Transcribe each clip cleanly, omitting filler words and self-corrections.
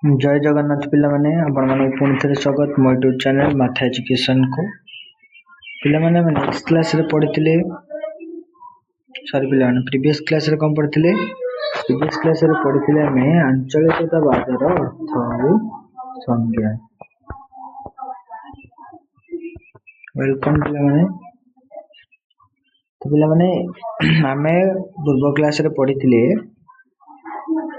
जय जगन्नाथ पिला माने आपण माने पुणी थे स्वागत मो यूट्यूब चैनल माथा एजुकेशन को पिला माने नेक्स्ट क्लास रे पढ़िथिले सॉरी पिला माने प्रीवियस क्लास रे कोन पढ़िथिले प्रीवियस क्लास रे पढ़िथिले हमें आंचलिकतावादर अर्थ और संज्ञा। वेलकम पिला माने तो पिला माने आमे पूर्व क्लास रे पढ़िथिले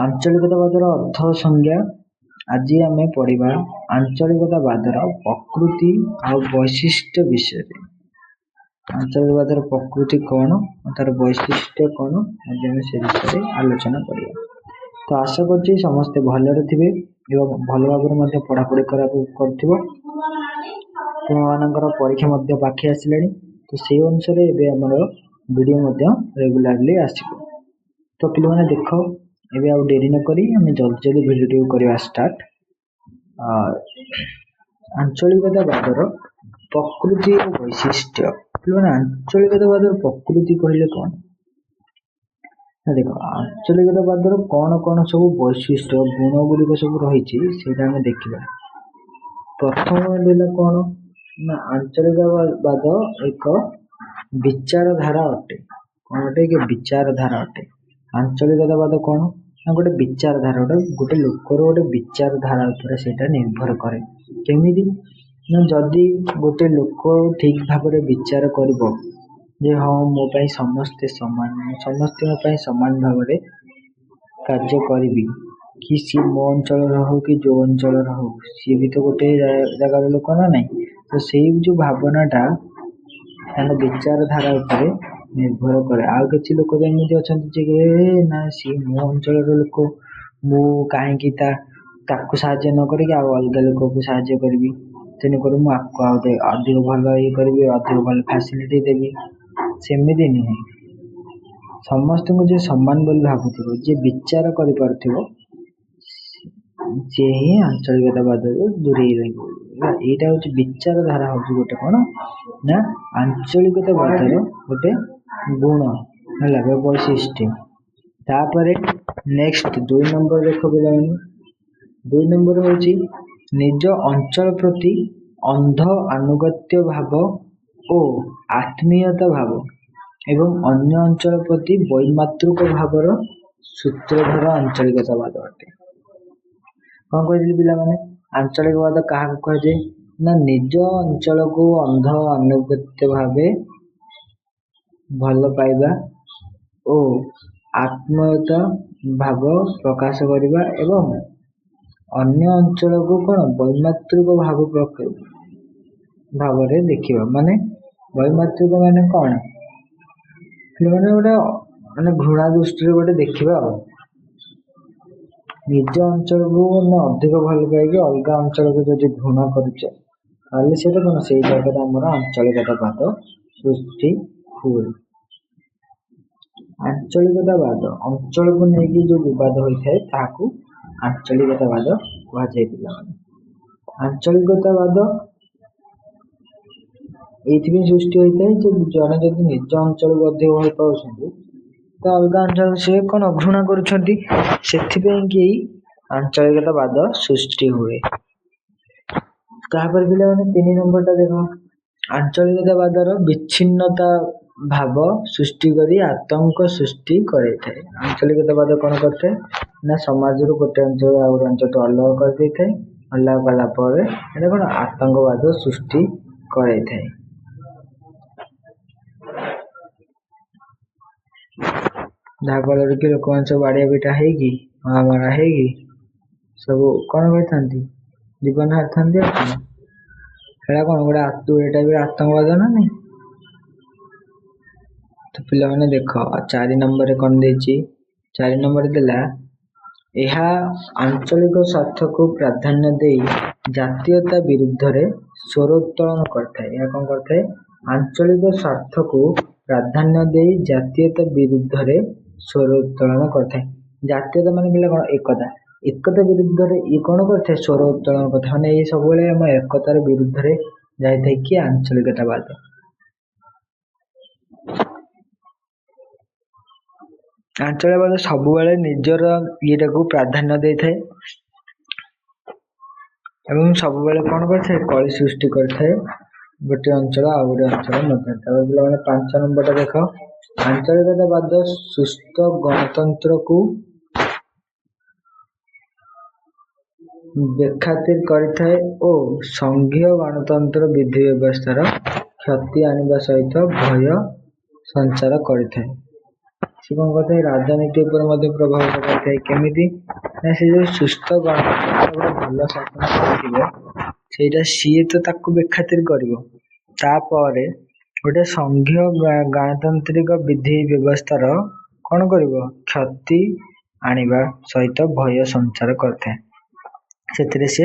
आंचलिकतावादर अर्थ और संज्ञा। आज आम पढ़ा आंचलिकतावादर प्रकृति और वैशिष्ट्य विषय। आंचलिकतावादर प्रकृति कौन और तार वैशिष्ट्य कौन आज आम से विषय आलोचना करिया। तो आशा करछि समस्ते भलरे थिबे एवं भल भाबरे पढ़ापढ़ी करथिबो। तुमମାନଙ୍କର परीक्षा मध्य पाखि आसिलानी तो से अनुसार एबे हमर वीडियो मध्य रेगुलरली आसीबो। तो पिले माने देखो एबे आउ देरी न करी हमें जल्दी जल्दी वीडियो करवा स्टार्ट। आंचलिकतावादर प्रकृति और वैशिष्ट्य। पिले माने आंचलिकतावादर प्रकृति कहले कौन देखो आंचलिकतावादर कौन कौन सब वैशिष्ट्य गुण गुड़िक सब रही सेटा हमें देखा। प्रथम दिला कौन ना आंचलिकवाद एक विचारधारा अटे। कौन अटे कि विचारधारा अटे। आंचलिकतावाद कौन ना गोटे विचारधारा गोटे लोकर गोटे विचारधारा उपर सेटा निर्भर करे। केमिति ना जदि गोटे लोक ठीक भाव विचार करिवो जे हाँ मो पाई समस्ते समान समस्त समान भाव कार्य करी कि सी मो अंचल हो कि जो अंचल हो सी भी तो गोटे जगार लोक ना नहीं। तो से जो भावनाटा विचारधारा उपर निर्भर करे। आउ किसी लोक जमी अच्छा ना सी मो अंचल लोक मु कहीं ताकू साहाଯ୍य न करी अलग लोक को साहाଯ୍य करी तेणुकर मुझे अधिक भल ये करी अधिक भल फैसिलिटी देवी सेमती नुहे। समस्त को जो सम्मान बोली भावुथिबो जे विचार करि पारुथिबो जे ही आंचलिकतावाद दूरे रहिबो। एटा होची विचारधारा होची गोटे कोन ना आंचलिकतावादर गोटे गुण हला वैशिष्ट्य। तापरे नेक्स्ट 2 नंबर देखो पिला माने 2 नंबर होची निज अंचल प्रति अंध अनुगत्य भाव और आत्मीयता भाव एवं अन्य अंचल प्रति वैमातृक भावर सूत्रधर आंचलिकतावाद अटे। कौन कहते पिला माने आंचलिकवाद क्या कहे ना निज अंचल को अंध अनुगत्य भावे भल पाइबा और आत्मीयता भाव प्रकाश करवा एवं अन्य अंचल को कौन वैमातृक भाव भाव देखा। माने वैमातृक माने कौन मैंने गोटे माने घृणा दृष्टि गोटे देखा। निज अंचल को अधिक भल पाइक अलग अंचल को जब घृणा करुचे कौन से जगह आमर आंचलिकतावाद सृष्टि हुए। आंचलिकतावाद अंचल को लेकिन जो विवाद होता है आंचलिकतावाद कहुए। आंचलिकतावाद ये सृष्टि होता है जो जड़े जब निज अंचल को अधिक भल पाँच तो अलग अंचल से कौन घृणा करुँच आंचलिकतावाद सृष्टि हुए। तापर पिला माने 3 नंबर टा देखो आंचलिकतावादर विच्छिन्नता भाव सृष्टि करी आतंक सृष्टि करे थाए। आंचलिकतावाद कौन करते ना समाज रो गोटे अंचल और अंचल तो अलग कर दे थाए। अलग कला पर एटा कौन आतंकवाद सृष्टि करे थाए। जहाँफल कि लोक मैंने सब बाड़िया पिटा होगी महामारा होगी सब कौन करते जीवन हारि था कौन गोटे आतंकवाद ना नहीं। तो पिला माने देख 4 नंबर कौन देची 4 नंबर देला यह आंचलिक स्वार्थ को प्राधान्य दे जातीयता विरुद्ध रे स्वर उत्तोलन करता है। यह कौन करता है आंचलिक स्वार्थ को प्राधान्य दे जातीयता विरुद्ध रे स्वर उत्तोलन करता है। जातीयता मान पिला कौन एकता एकता विरुद्ध रे ये कौन करता है स्वर उत्तोलन करता है। ये सब एकतार विरुद्ध रे जाए कि आंचलिकतावाद। आंचलिकवाद सब निजर ईटा को प्राधान्य दे थाए ଏବଂ ସବୁବେଳେ କ'ଣ କରିଥାଏ କଳି ସୃଷ୍ଟି କରିଥାଏ ଗୋଟେ ଅଞ୍ଚଳ ଆଉ ଗୋଟେ ଅଞ୍ଚଳ ମଧ୍ୟରେ। ତାପରେ ପିଲାମାନେ 5 ନମ୍ବରଟା ଦେଖ, ଆଞ୍ଚଳିକତାବାଦ ସୁସ୍ଥ ଗଣତନ୍ତ୍ରକୁ ବେଖାତିର କରିଥାଏ ଓ ସଂଘୀୟ ଗଣତନ୍ତ୍ର ବିଧି ବ୍ୟବସ୍ଥାର କ୍ଷତି ଆଣିବା ସହିତ ଭୟ ସଞ୍ଚାର କରିଥାଏ। ସେ କ'ଣ କରିଥାଏ ରାଜନୀତି ଉପରେ ମଧ୍ୟ ପ୍ରଭାବ ପକାଇଥାଏ। କେମିତି ନା ସେ ଯେଉଁ ସୁସ୍ଥ ଗଣତନ୍ତ୍ର ଭଲ ଶାସନ କରିଥିବ ସେଇଟା ସିଏ ତ ତାକୁ ବେଖାତିର କରିବ, ତାପରେ ଗୋଟେ ସଂଘୀୟ ଗଣତାନ୍ତ୍ରିକ ବିଧି ବ୍ୟବସ୍ଥାର କ'ଣ କରିବ କ୍ଷତି ଆଣିବା ସହିତ ଭୟ ସଞ୍ଚାର କରିଥାଏ। ସେଥିରେ ସେ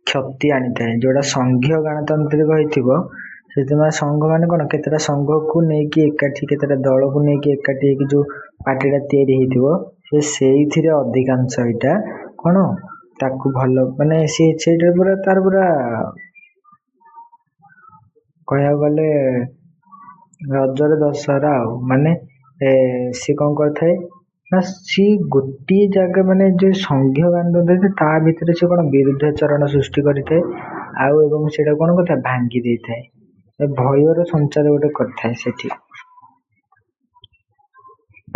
କ୍ଷତି ଆଣିଥାଏ। ଯୋଉଟା ସଂଘୀୟ ଗଣତାନ୍ତ୍ରିକ ହେଇଥିବ ସେଥିପାଇଁ ସଂଘ ମାନେ କ'ଣ କେତେଟା ସଂଘକୁ ନେଇକି ଏକାଠି କେତେଟା ଦଳକୁ ନେଇକି ଏକାଠି ହେଇକି ଯୋଉ ପାର୍ଟିଟା ତିଆରି ହେଇଥିବ ସେ ସେଇଥିରେ ଅଧିକାଂଶ ଏଇଟା କ'ଣ ତାକୁ ଭଲ ମାନେ ସିଏ ସେଇଟା ପୁରା ତାର ପୁରା କହିବାକୁ ଗଲେ ରଜରେ ଦଶହରା ଆଉ ମାନେ ସିଏ କ'ଣ କରିଥାଏ ନା ସିଏ ଗୋଟିଏ ଜାଗା ମାନେ ଯୋଉ ସଂଘୀୟ ଗଣତନ୍ତ୍ର ତା ଭିତରେ ସେ କ'ଣ ବିରୁଦ୍ଧାଚରଣ ସୃଷ୍ଟି କରିଥାଏ ଆଉ ଏବଂ ସେଇଟା କ'ଣ କରିଥାଏ ଭାଙ୍ଗି ଦେଇଥାଏ, ଭୟର ସଞ୍ଚାର ଗୋଟେ କରିଥାଏ ସେଠି।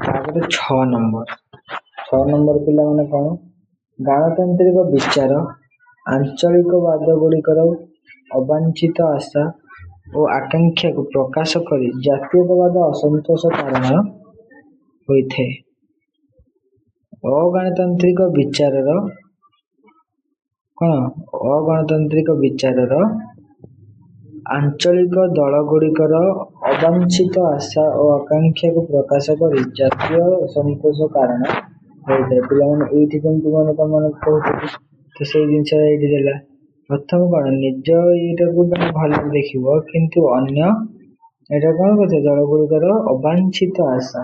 ତାପରେ 6 ନମ୍ବର ପିଲାମାନେ କ'ଣ ଗଣତାନ୍ତ୍ରିକ ବିଚାର ଆଞ୍ଚଳିକବାଦ ଗୁଡ଼ିକର ଅବାଞ୍ଛିତ ଆଶା ଓ ଆକାଂକ୍ଷାକୁ ପ୍ରକାଶ କରି ଜାତୀୟତାବାଦ ଅସନ୍ତୋଷ କାରଣ ହୋଇଥାଏ। ଅଗଣତାନ୍ତ୍ରିକ ବିଚାରର ଆଞ୍ଚଳିକ ଦଳଗୁଡ଼ିକର ଅବାଞ୍ଛିତ ଆଶା ଓ ଆକାଂକ୍ଷାକୁ ପ୍ରକାଶ କରି ଜାତୀୟ ଅସନ୍ତୋଷ କାରଣ ହୋଇଥାଏ। ପିଲାମାନେ ଏଇଠି ଯେମିତି ମାନେ ତମମାନେ କହୁଛନ୍ତି ତ ସେଇ ଜିନିଷ ଏଇଠି ଦେଲା। ପ୍ରଥମ କ'ଣ ନିଜ ଏଇଟାକୁ ମାନେ ଭଲରେ ଦେଖିବ କିନ୍ତୁ ଅନ୍ୟ ଏଇଟା କ'ଣ କରିଥାଏ ଦଳଗୁଡ଼ିକର ଅବାଞ୍ଛିତ ଆଶା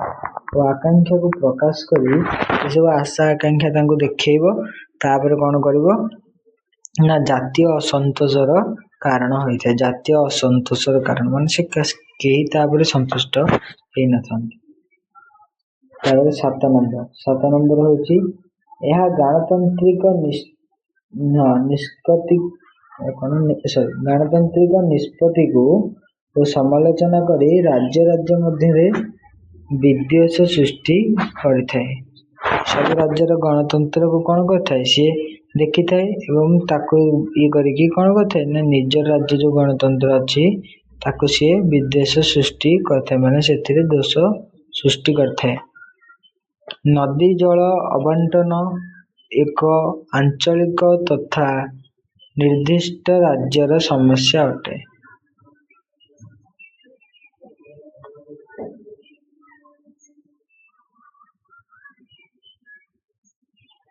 ଓ ଆକାଂକ୍ଷାକୁ ପ୍ରକାଶ କରି ଏସବୁ ଆଶା ଆକାଂକ୍ଷା ତାଙ୍କୁ ଦେଖେଇବ। ତାପରେ କ'ଣ କରିବ ନା ଜାତୀୟ ଅସନ୍ତୋଷର କାରଣ ହୋଇଥାଏ। ଜାତୀୟ ଅସନ୍ତୋଷର କାରଣ ମାନେ ସେ କେହି ତାପରେ ସନ୍ତୁଷ୍ଟ ହେଇନଥାନ୍ତି। ତାପରେ 7 ନମ୍ବର ହେଉଛି ଏହା ଗଣତାନ୍ତ୍ରିକ ନିଷ୍ପତ୍ତିକୁ ଓ ସମାଲୋଚନା କରି ରାଜ୍ୟ ମଧ୍ୟରେ ବିଦ୍ୱେଷ ସୃଷ୍ଟି କରିଥାଏ। ସବୁ ରାଜ୍ୟର ଗଣତନ୍ତ୍ରକୁ କ'ଣ କରିଥାଏ ସିଏ ଦେଖିଥାଏ ଏବଂ ତାକୁ ଇଏ କରିକି କ'ଣ କରିଥାଏ ନା ନିଜ ରାଜ୍ୟ ଯୋଉ ଗଣତନ୍ତ୍ର ଅଛି ତାକୁ ସିଏ ବିଦ୍ୱେଷ ସୃଷ୍ଟି କରିଥାଏ, ମାନେ ସେଥିରେ ଦୋଷ ସୃଷ୍ଟି କରିଥାଏ। ନଦୀ ଜଳ ଆବଣ୍ଟନ ଏକ ଆଞ୍ଚଳିକ ତଥା ନିର୍ଦ୍ଦିଷ୍ଟ ରାଜ୍ୟର ସମସ୍ୟା ଅଟେ।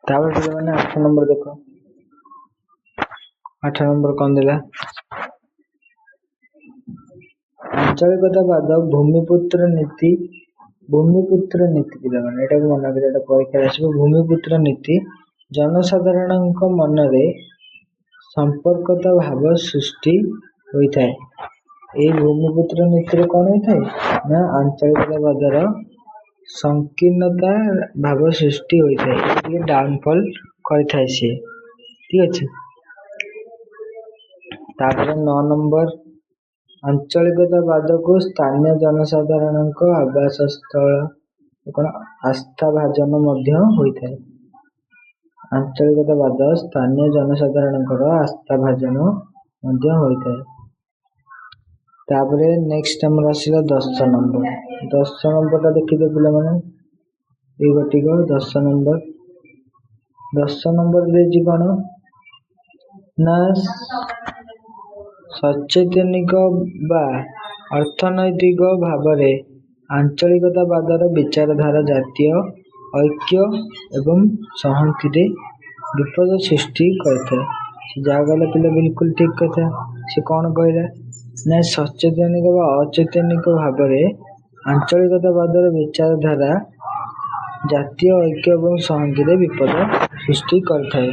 ତାପରେ ପିଲାମାନେ 8 ନମ୍ବର ଦେଖ, 8 ନମ୍ବର କ'ଣ ଦେଲା ଆଞ୍ଚଳିକତାବାଦ ଭୂମିପୁତ୍ର ନୀତି ପିଲାମାନେ ଏଟାକୁ ମନେ ରଖିବେ, ଏଟା ପରୀକ୍ଷାରେ ଆସିବ। ଭୂମିପୁତ୍ର ନୀତି ଜନସାଧାରଣଙ୍କ ମନରେ ସମ୍ପର୍କତା ଭାବ ସୃଷ୍ଟି ହୋଇଥାଏ। ଏଇ ଭୂମିପୁତ୍ର ନୀତିରେ କ'ଣ ହୋଇଥାଏ ନା ଆଞ୍ଚଳିକତାବାଦର ସଂକୀର୍ଣ୍ଣତା ଭାବ ସୃଷ୍ଟି ହୋଇଥାଏ, ଟିକେ ଡାଉନଫଲ୍ କରିଥାଏ ସିଏ, ଠିକ ଅଛି। ତାପରେ 9 ନମ୍ବର ଆଞ୍ଚଳିକତାବାଦକୁ ସ୍ଥାନୀୟ ଜନସାଧାରଣଙ୍କ ଆବାସସ୍ଥଳ କ'ଣ ଆସ୍ଥାଭାଜନ ମଧ୍ୟ ହୋଇଥାଏ। ଆଞ୍ଚଳିକତାବାଦ ସ୍ଥାନୀୟ ଜନସାଧାରଣଙ୍କର ଆସ୍ଥାଭାଜନ ମଧ୍ୟ ହୋଇଥାଏ। ତାପରେ ନେକ୍ସଟ ଆମର ଆସିଲା 10 ନମ୍ବରଟା ଦେଖିବେ ପିଲାମାନେ ଏଇ ଗୋଟିକ 10 ନମ୍ବର ଦେଇଛି କ'ଣ ନା ସଚେତନିକ ବା ଅର୍ଥନୈତିକ ଭାବରେ ଆଞ୍ଚଳିକତାବାଦର ବିଚାରଧାରା ଜାତୀୟ ଐକ୍ୟ ଏବଂ ସଂହତିରେ ବିପଦ ସୃଷ୍ଟି କରିଥାଏ। ସେ ଯାହା କହିଲା ପିଲା ବିଲକୁଲ ଠିକ କଥା। ସେ କ'ଣ କହିଲା ନା ସଚେତନିକ ବା ଅଚେତନିକ ଭାବରେ ଆଞ୍ଚଳିକତାବାଦର ବିଚାରଧାରା ଜାତୀୟ ଐକ୍ୟ ଏବଂ ସଂହତିରେ ବିପଦ ସୃଷ୍ଟି କରିଥାଏ,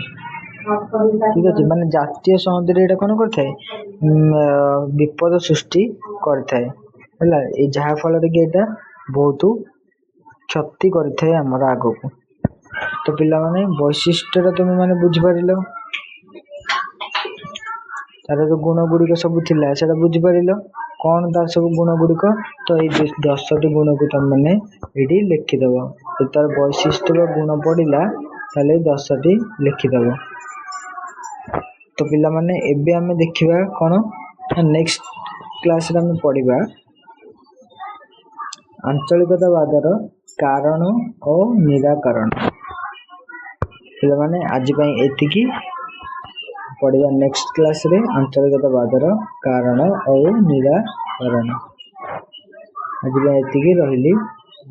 ଠିକ ଅଛି। ମାନେ ଜାତୀୟ ସଂହତିରେ ଏଇଟା କ'ଣ କରିଥାଏ ବିପଦ ସୃଷ୍ଟି କରିଥାଏ ହେଲା, ଏ ଯାହା ଫଳରେ କି ଏଇଟା ବହୁତ କ୍ଷତି କରିଥାଏ ଆମର ଆଗକୁ। ତ ପିଲାମାନେ ବୈଶିଷ୍ଟ୍ୟଟା ତୁମେ ମାନେ ବୁଝିପାରିଲ। ତାର ଯୋଉ ଗୁଣ ଗୁଡ଼ିକ ସବୁ ଥିଲା ସେଇଟା ବୁଝିପାରିଲ କ'ଣ ତାର ସବୁ ଗୁଣ ଗୁଡ଼ିକ। ତ ଏଇ 10ଟି ଗୁଣକୁ ତମେମାନେ ଏଇଠି ଲେଖିଦେବ। ଯଦି ତାର ବୈଶିଷ୍ଟ୍ୟ ବା ଗୁଣ ପଡ଼ିଲା ତାହେଲେ 10ଟି ଲେଖିଦେବ। ତ ପିଲାମାନେ ଏବେ ଆମେ ଦେଖିବା କ'ଣ ନେକ୍ସଟ କ୍ଲାସରେ ଆମେ ପଢ଼ିବା ଆଞ୍ଚଳିକତାବାଦର କାରଣ ଓ ନିରାକରଣ। ପିଲାମାନେ ଆଜି ପାଇଁ ଏତିକି, ପଢ଼ିବା ନେକ୍ସଟ କ୍ଲାସରେ ଆଞ୍ଚଳିକତାବାଦର କାରଣ ଓ ନିରାକରଣ। ଆଜି ପାଇଁ ଏତିକି, ରହିଲି।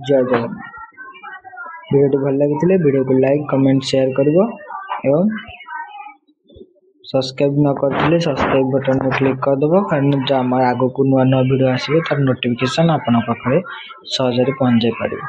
ଜୟ ଜଗନ୍ନାଥ। ଭିଡ଼ିଓଟି ଭଲ ଲାଗିଥିଲେ ଭିଡ଼ିଓକୁ ଲାଇକ୍ କମେଣ୍ଟ ସେୟାର କରିବ ଏବଂ ସବସ୍କ୍ରାଇବ୍ ନ କରିଥିଲେ ସବସ୍କ୍ରାଇବ୍ ବଟନ୍ରେ କ୍ଲିକ୍ କରିଦେବ, କାରଣ ଆମର ଆଗକୁ ନୂଆ ନୂଆ ଭିଡ଼ିଓ ଆସିବେ ତାର ନୋଟିଫିକେସନ୍ ଆପଣଙ୍କ ପାଖରେ ସହଜରେ ପହଞ୍ଚି ଯାଇପାରିବ।